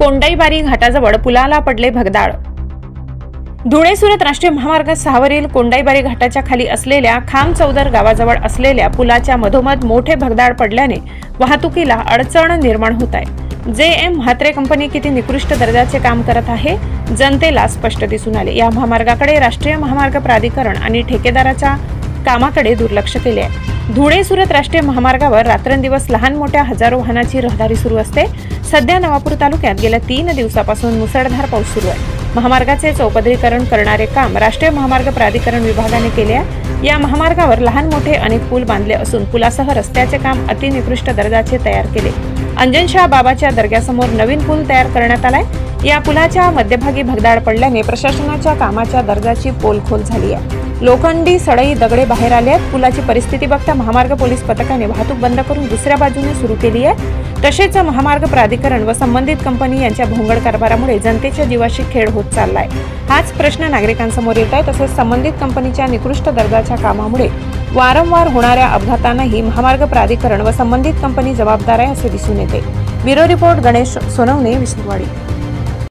कोंडाईबारी घाटाजवळ पुलाला पडले भगदाड। धुळे सुरत राष्ट्रीय महामार्ग 6 वरील कोंडाईबारी घाटाच्या खाली असलेल्या खामचौदर गावाजवळ असलेल्या पुलाच्या मधोमध मोठे भगदाड पडल्याने वाहतुकीला अडचण निर्माण होत आहे। JM म्हात्रे कंपनी किती निकृष्ट दर्जाचे काम करत आहे जनतेला स्पष्ट दिसून आले। या महामार्गाकडे राष्ट्रीय महामार्ग प्राधिकरण आणि ठेकेदाराच्या कामाकडे दुर्लक्ष केले आहे। धुळे सुरत राष्ट्रीय महामार्गावर रात्रंदिवस लहान मोठ्या हजारो वाहनाची रहदारी सुरू असते। सध्या नवापूर तालुक्यात गेल्या 3 दिवसापासून मुसळधार पाऊस सुरू आहे। महामार्गाचे चौपदरीकरण करणारे काम राष्ट्रीय महामार्ग प्राधिकरण विभागाने केले आहे। या महामार्गावर लहान मोठे अनेक पूल बांधले असून पुलासह रस्त्याचे काम अतिनिकृष्ट दर्जाचे तयार केले। अंजनशाह बाबाच्या दर्ग्यासमोर नवीन पूल तयार करण्यात आलाय। या पुलाच्या मध्यभागी भगदाड पडल्याने प्रशासनाच्या कामाच्या दर्जाची पोलखोल झाली आहे। लोखंडी सळई दगडे बाहेर आले आहेत। पुलाची परिस्थिती बघता महामार्ग पोलीस पथकाने वाहतूक बंद करून दुसऱ्या बाजूने सुरू केली आहे। तसेच महामार्ग प्राधिकरण व संबंधित कंपनी यांच्या भोंगळ कारभारामुळे जनतेच्या जीवाशी खेळ होत चाललाय। हाच प्रश्न नागरिकांसमोर येत आहे। तसेच संबंधित कंपनीच्या निकृष्ट दर्जाच्या कामामुळे वारंवार होणाऱ्या अपघातांनाही महामार्ग प्राधिकरण व संबंधित कंपनी जबाबदार आहे असे दिसून येते। Bureau report Ganesh Sonawane, विसनवाडी।